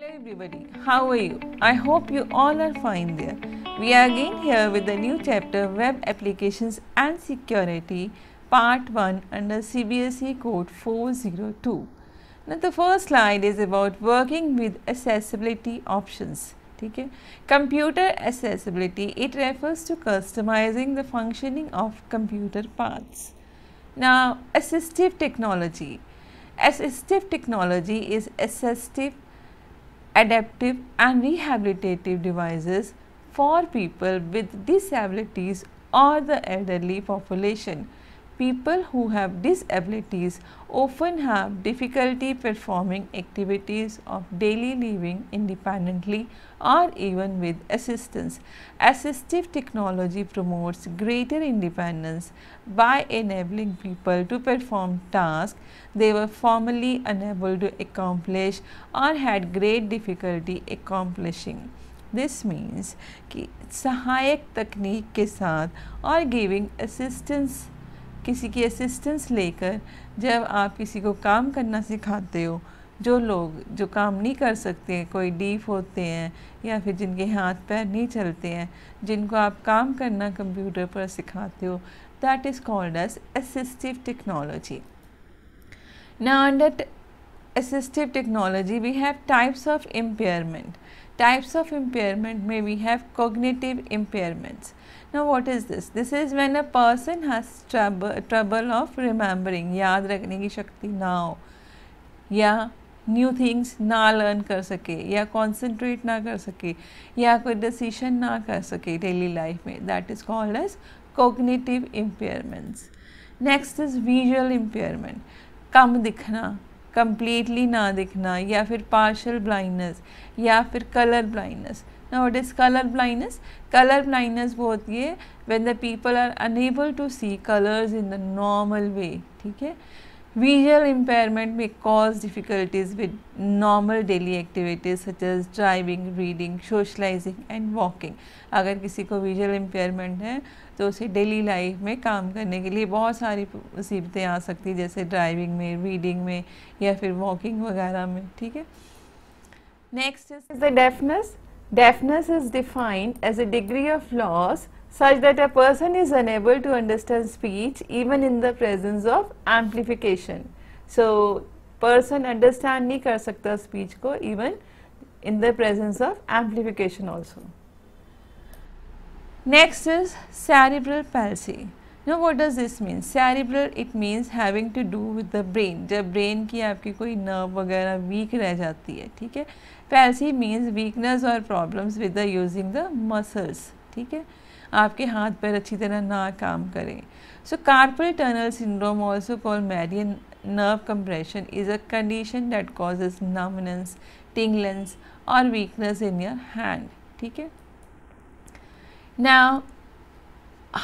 Hello everybody, how are you? I hope you all are fine there. We are again here with the new chapter Web Applications and Security Part 1 under CBSE Code 402. Now the first slide is about working with accessibility options. Okay? Computer accessibility, it refers to customizing the functioning of computer parts. Now assistive technology. Assistive technology is assistive, adaptive and rehabilitative devices for people with disabilities or the elderly population. People who have disabilities often have difficulty performing activities of daily living independently or even with assistance. Assistive technology promotes greater independence by enabling people to perform tasks they were formerly unable to accomplish or had great difficulty accomplishing. This means कि सहायक तकनीक के साथ और giving assistance, किसी की assistance लेकर जब आप किसी को काम करना सिखाते हो, जो लोग जो काम नहीं कर सकते हैं, कोई डीफ होते हैं या फिर जिनके हाथ पैर नहीं चलते हैं, जिनको आप काम करना कंप्यूटर पर सिखाते हो, that is called as assistive technology. Now under assistive technology we have types of impairment. Types of impairment may we have cognitive impairments. Now what is this? This is when a person has trouble of remembering, याद रखने की शक्ति ना हो या new things ना learn कर सके या कॉन्सेंट्रेट ना कर सके या कोई डिसीजन ना कर सके डेली लाइफ में, that is called as cognitive impairments. Next is visual impairment, कम दिखना, completely ना दिखना या फिर partial blindness या फिर color blindness. Now what is color blindness? Color blindness वो होती है when the people are unable to see colors in the normal way. ठीक है. Visual impairment may cause difficulties with normal daily activities such as driving, reading, socializing and walking. अगर किसी को visual impairment है तो उसे डेली लाइफ में काम करने के लिए बहुत सारी मुसीबतें आ सकती हैं, जैसे ड्राइविंग में, रीडिंग में या फिर वॉकिंग वगैरह में. ठीक है. Next is the deafness. Deafness is defined as a degree of loss such that a person is unable to understand speech even in the presence of amplification. So, person understand नहीं कर सकता speech को even in the presence of amplification also. Next is cerebral palsy. Now what does this mean? Cerebral, it means having to do with the brain. जब brain की आपकी कोई nerve वगैरह weak रह जाती है. ठीक है. Palsy means weakness or problems with the using the muscles. ठीक है. आपके हाथ पैर अच्छी तरह ना काम करें. So carpal tunnel syndrome, also called median nerve compression, is a condition that causes numbness, tingling or weakness in your hand. ठीक है. Now,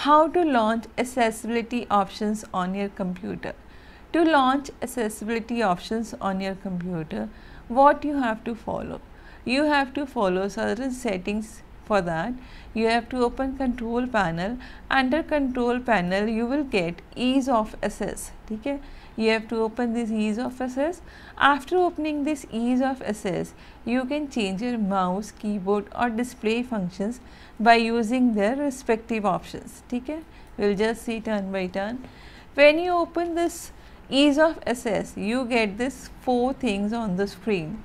how to launch accessibility options on your computer? To launch accessibility options on your computer, what you have to follow? You have to follow certain settings. For that, you have to open control panel. Under control panel, you will get ease of access. ठीक है. You have to open this ease of access. After opening this ease of access, you can change your mouse, keyboard or display functions by using their respective options. ठीक है. We'll just see turn by turn. When you open this ease of access, you get this 4 things on the screen.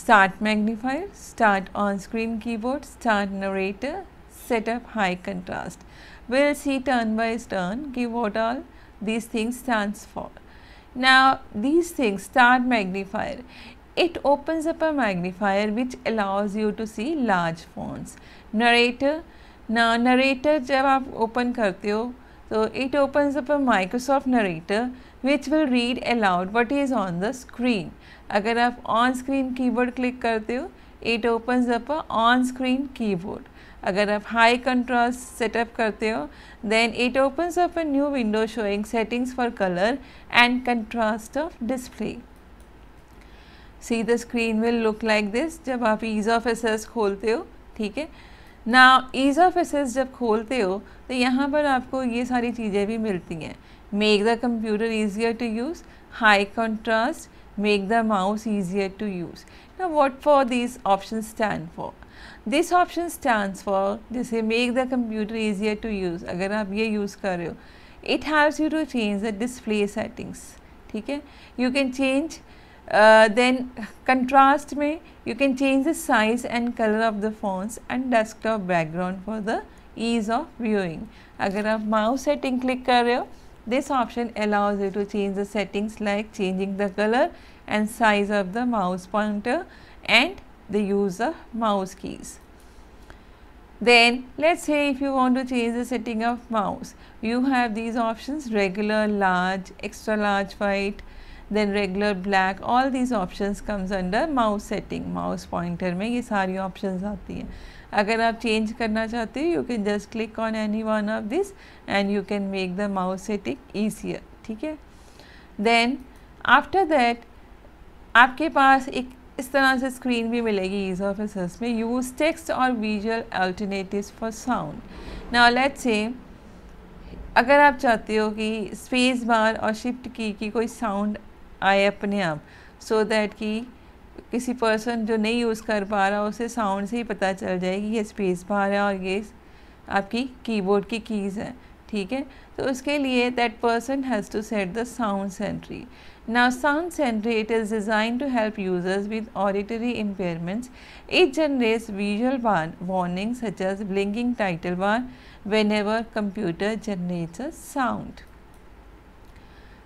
Start magnifier, start on-screen keyboard, start narrator, set up high contrast. We'll see turn by turn what all these things stands for. Now these things, start magnifier, it opens up a magnifier which allows you to see large fonts. Narrator, now narrator जब आप open करते हो तो it opens up a Microsoft narrator which will read aloud what is on the screen. अगर आप on screen keyboard click करते हो, it opens up a on screen keyboard. अगर आप high contrast setup करते हो, then it opens up a new window showing settings for color and contrast of display. See, the screen will look like this जब आप ease of access खोलते हो. ठीक है. Now ease of access जब खोलते हो तो यहाँ पर आपको ये सारी चीज़ें भी मिलती हैं. Make the computer easier to use, high contrast, make the mouse easier to use. Now what for these options stand for? This option stands for जैसे make the computer easier to use, अगर आप ये use कर रहे हो, it helps you to change the display settings. ठीक है, you can change then contrast में you can change the size and color of the fonts and desktop background for the ease of viewing. अगर आप mouse setting click कर रहे हो, this option allows you to change the settings like changing the color and size of the mouse pointer and the use of mouse keys. Then let's say if you want to change the setting of mouse, you have these options: regular, large, extra large, white, then regular, black. All these options comes under mouse setting. mouse pointer में ये सारी options आती हैं. अगर आप change करना चाहते हो, you can just click on any one of this and you can make the mouse setting easier. ठीक है, then after that आपके पास एक इस तरह से स्क्रीन भी मिलेगी ईज ऑफ एक्सेस में. यूज़ टेक्स्ट और visual alternatives for sound. Now let's say अगर आप चाहते हो कि स्पेस बार और शिफ्ट की कोई साउंड आए अपने आप, सो दैट कि किसी पर्सन जो नहीं यूज़ कर पा रहा उसे साउंड से ही पता चल जाए कि ये स्पेस बार है और ये आपकी कीबोर्ड की कीज़ है. ठीक है, तो उसके लिए that person has to set the sound sentry. Now Sound Sentry, it is designed to help users with auditory impairments. It generates visual warnings such as blinking title bar whenever computer generates a sound.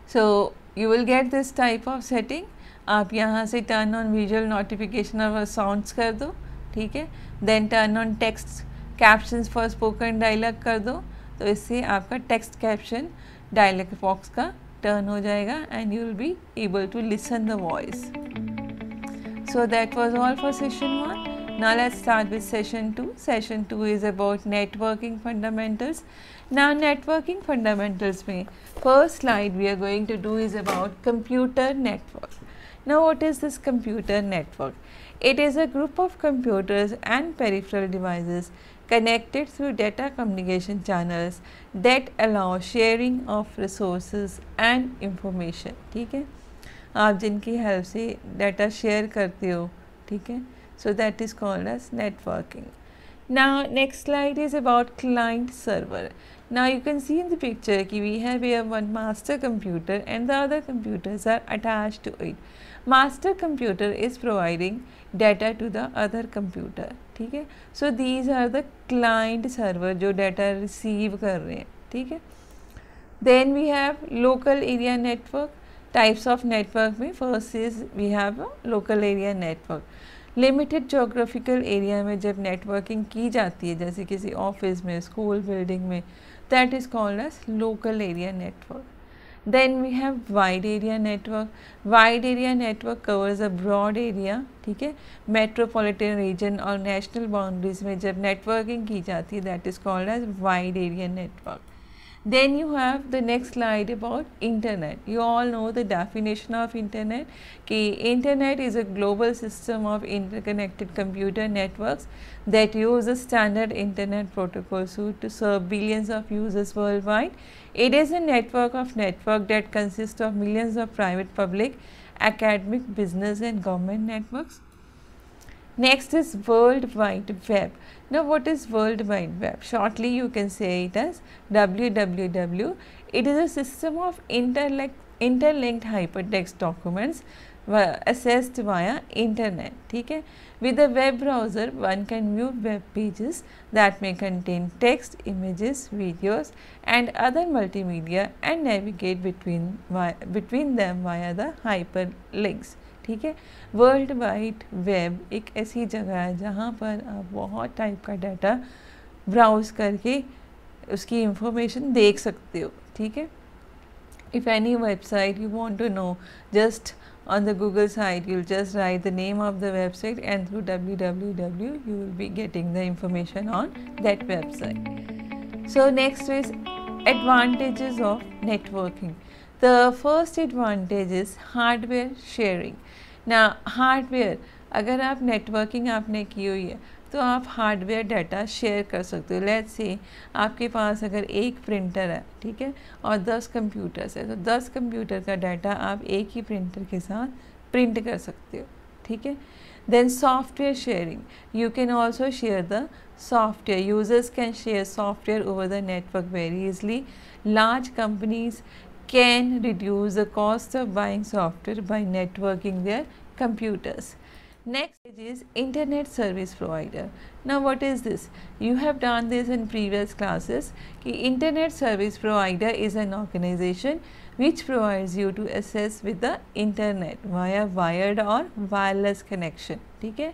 So you will get this type of setting. आप यहाँ से turn on visual notification of sounds कर दो. ठीक है, then turn on text captions for spoken dialogue कर दो. तो इससे आपका text caption dialog box का टर्न हो जाएगा and you will be able to listen the voice. So that was all for session 1. Now let's start with session 2. Session 2 is about networking fundamentals. Now networking fundamentals में first slide we are going to do is about computer network. Now what is this computer network? It is a group of computers and peripheral devices connected through data communication channels that allow sharing of resources and information. ठीक है, आप जिनकी help से data share करते हो. ठीक है, so that is called as networking. Now next slide is about client server. Now you can see in the picture कि we have here one master computer and the other computers are attached to it. Master computer is providing data to the other computer. ठीक है, so these are the client server जो data receive कर रहे हैं. ठीक है, then we have local area network. Types of network में first is we have a local area network. Limited geographical area में जब नेटवर्किंग की जाती है, जैसे किसी ऑफिस में, स्कूल बिल्डिंग में, that is called as local area network. Then we have wide area network. Wide area network covers a broad area. ठीक है, मेट्रोपॉलिटन रीजन और नेशनल बाउंड्रीज में जब नेटवर्किंग की जाती है, that is called as wide area network. Then you have the next slide about internet. You all know the definition of internet. कि internet is a global system of interconnected computer networks that use a standard internet protocol suite to serve billions of users worldwide. It is a network of network that consists of millions of private, public, academic, business and government networks. Next is World Wide Web. Now what is World Wide Web? Shortly you can say it as WWW. It is a system of interlinked hypertext documents accessed via internet. ठीक है, with a web browser one can view web pages that may contain text, images, videos and other multimedia and navigate between them via the hyperlinks. ठीक है, world wide web एक ऐसी जगह है जहाँ पर आप बहुत टाइप का डाटा ब्राउज़ करके उसकी इंफॉर्मेशन देख सकते हो. ठीक है, if any website you want to know, just on the Google site you'll just write the name of the website and through www you will be getting the information on that website. So next is advantages of networking. The first advantage is hardware sharing. Now hardware, अगर आप networking आपने की हुई है तो आप hardware data share कर सकते हो. लेट्स से आपके पास अगर एक प्रिंटर है, ठीक है, और 10 कंप्यूटर्स है, तो 10 कंप्यूटर का डाटा आप एक ही प्रिंटर के साथ प्रिंट कर सकते हो, ठीक है। Then software sharing, you can also share the software. Users can share software over the network very easily. Large companies can reduce the cost of buying software by networking their computers. Next is internet service provider. Now what is this? You have done this in previous classes कि internet service provider is an organization which provides you to access with the internet via wired or wireless connection, ठीक है।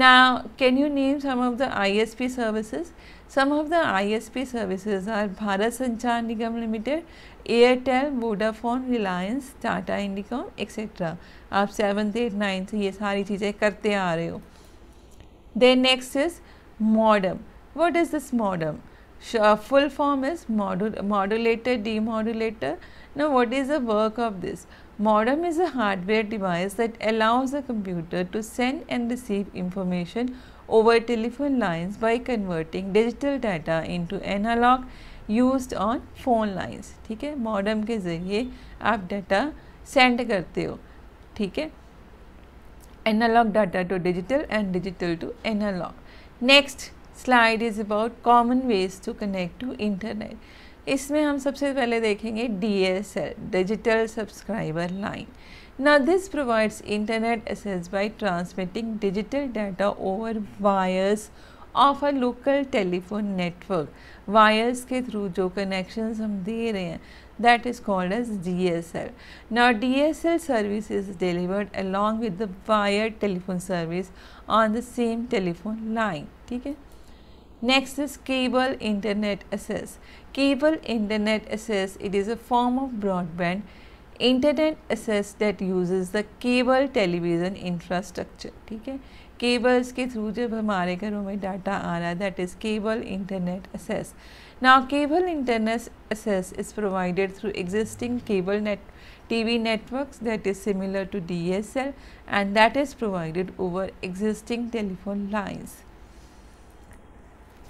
Now, can you name some of the ISP services? Some of the ISP services are Bharat Sanchar Nigam Limited, Airtel, Vodafone, Reliance, Tata Indicom, etc. आप 7th, 8th, 9th ये सारी चीज़ें करते आ रहे हो। Then next is modem. What is this modem? Full form is modulator, demodulator. Now, what is the work of this? Modem is a hardware device that allows a computer to send and receive information over telephone lines by converting digital data into analog used on phone lines, ठीक है। modem के ज़रिए आप data send करते हो, ठीक है। analog data to digital and digital to analog. Next slide is about common ways to connect to internet. इसमें हम सबसे पहले देखेंगे DSL, Digital Subscriber Line. Now this provides internet access by transmitting digital data over wires of a local telephone network. Wires के through जो connections हम दे रहे हैं that is called as DSL. Now DSL service is delivered along with the wired telephone service on the same telephone line, ठीक है। Next is cable internet access. Cable internet access, it is a form of broadband internet access that uses the cable television infrastructure, ठीक है। cables के through जब हमारे घरों में data आ रहा है that is cable internet access. Now cable internet access is provided through existing cable TV networks that is similar to DSL and that is provided over existing telephone lines.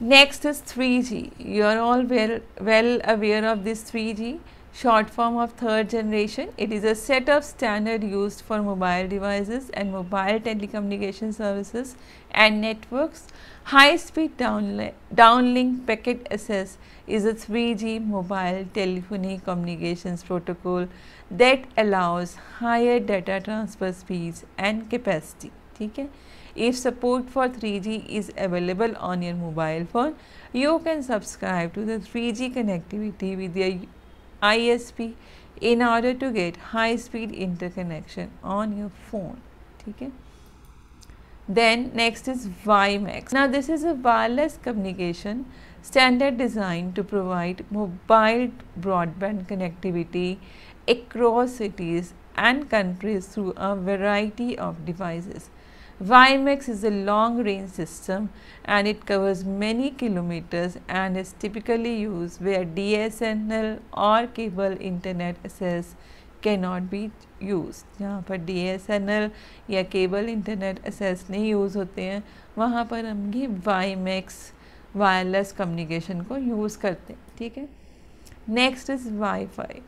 Next is 3G. You are all well aware of this 3G, short form of third generation. It is a set of standard used for mobile devices and mobile telecommunication services and networks. High speed downlink packet access is a 3G mobile telephony communications protocol that allows higher data transfer speeds and capacity, ठीक है। If support for 3G is available on your mobile phone, you can subscribe to the 3G connectivity with your ISP in order to get high speed interconnection on your phone, ठीक है। Then next is WiMAX. Now this is a wireless communication standard designed to provide mobile broadband connectivity across cities and countries through a variety of devices. WiMAX is a long-range system and it covers many kilometers and is typically used where DSL or cable internet access cannot be used. जहाँ पर DSL या cable internet access नहीं use होते हैं वहाँ पर हम ये WiMAX वायरलेस कम्युनिकेशन को यूज़ करते हैं, ठीक है। Next is WiFi,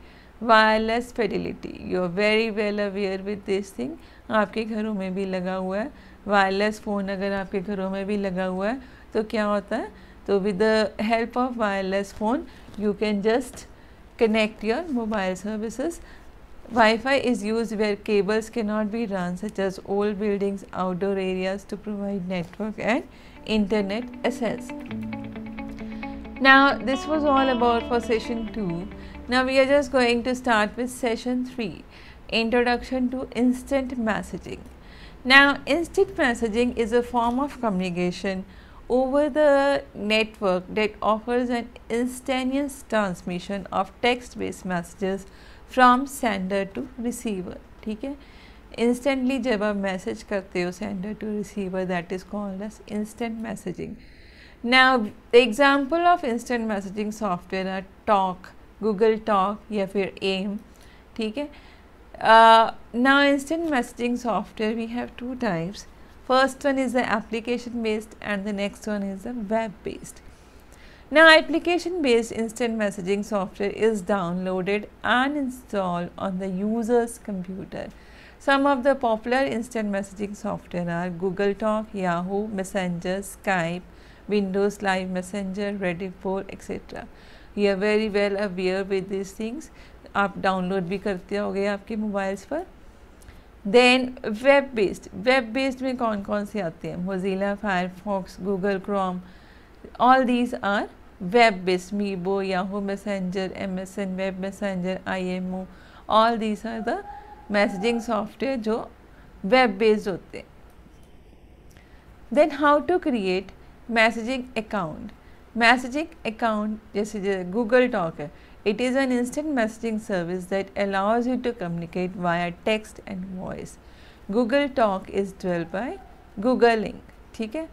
wireless fidelity. You are very well aware with this thing, आपके घरों में भी लगा हुआ है। वायरलेस फ़ोन अगर आपके घरों में भी लगा हुआ है तो क्या होता है, तो with the help of wireless phone you can just connect your mobile services. Wi-Fi is used where cables cannot be run, such as old buildings, outdoor areas, to provide network and internet access. Now this was all about for session 2. Now we are just going to start with session 3, introduction to instant messaging. Now instant messaging is a form of communication over the network that offers an instantaneous transmission of text-based messages from sender to receiver, ठीक है। Instantly जब आप message करते हो sender to receiver, that is called as instant messaging. Now the example of instant messaging software are Talk, Google Talk या फिर AIM, ठीक है। Now instant messaging software we have two types. First one is the application based and the next one is the web based. Now application based instant messaging software is downloaded and installed on the user's computer. Some of the popular instant messaging software are Google Talk, Yahoo Messenger, Skype, Windows Live Messenger, Rediff4, etc. You are very well aware with these things. आप download भी करते होंगे आपके mobiles पर. Then web based में कौन कौन से आते हैं? Mozilla, Firefox, Google Chrome, all these are web based. Meebo, Yahoo Messenger, MSN web messenger, IMO, all these are the messaging software जो वेब बेस्ड होते हैं. Then how to create messaging account. Messaging account जैसे Google Talk है, it is an instant messaging service that allows you to communicate via text and voice. Google Talk is developed by Google Link. ठीक है.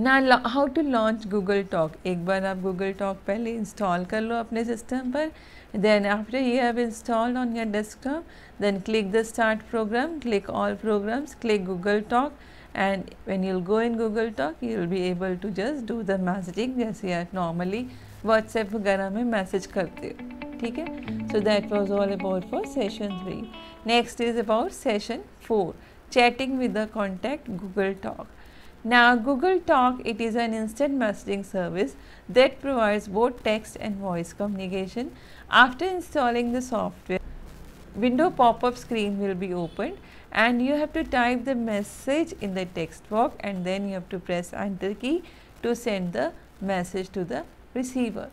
Now how to launch Google Talk. एक बार आप Google Talk पहले install कर लो अपने system पर. Then after you have installed on your desktop, then click the start program, click all programs, click Google Talk, and when you'll go in Google Talk, you'll be able to just do the messaging जैसे आप normally WhatsApp वगैरह में message करते हो. ठीक है. So that was all about for session 3. Next is about session 4, chatting with the contact Google Talk. Now Google Talk, it is an instant messaging service that provides both text and voice communication. After installing the software, window pop-up screen will be opened and you have to type the message in the text box and then you have to press enter key to send the message to the receiver.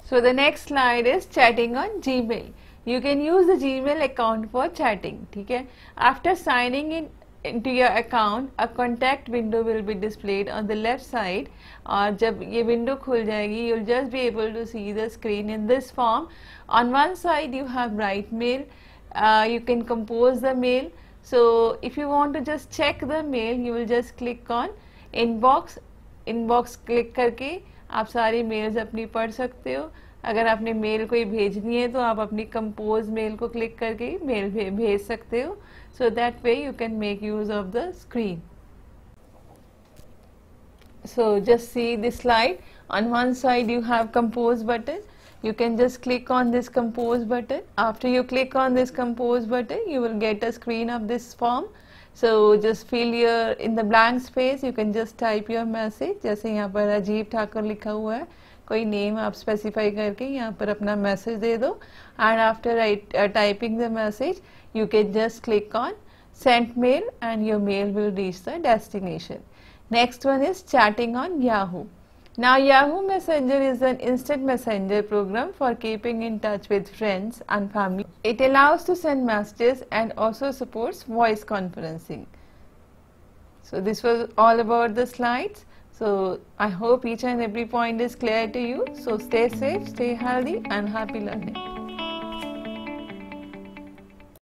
So the next slide is chatting on Gmail. You can use the Gmail account for chatting. ठीक है. After signing into your account, a contact window will be displayed on the left side. और जब ये window खुल जाएगी, you'll just be able to see the screen in this form. On one side you have write mail. You can compose the mail. So if you want to just check the mail, you will just click on inbox. Inbox click करके आप सारी mails अपनी पढ़ सकते हो. अगर आपने mail कोई भेजनी है तो आप अपनी कंपोज मेल को क्लिक करके मेल भेज सकते हो. So that way you can make use of the screen. So just see this slide. On one side you have compose button. You can just click on this compose button. After you click on this compose button, you will get a screen of this form. So just fill your in the blank space. You can just type your message. जैसे यहाँ पर अजीब ठाकुर लिखा हुआ है, कोई name आप specify करके यहाँ पर अपना मैसेज दे दो. And after typing the message, you can just click on send mail and your mail will reach the destination. Next one is chatting on Yahoo. Now Yahoo Messenger is an instant messenger program for keeping in touch with friends and family. It allows to send messages and also supports voice conferencing. So this was all about the slides. So I hope each and every point is clear to you. So stay safe, stay healthy and happy learning.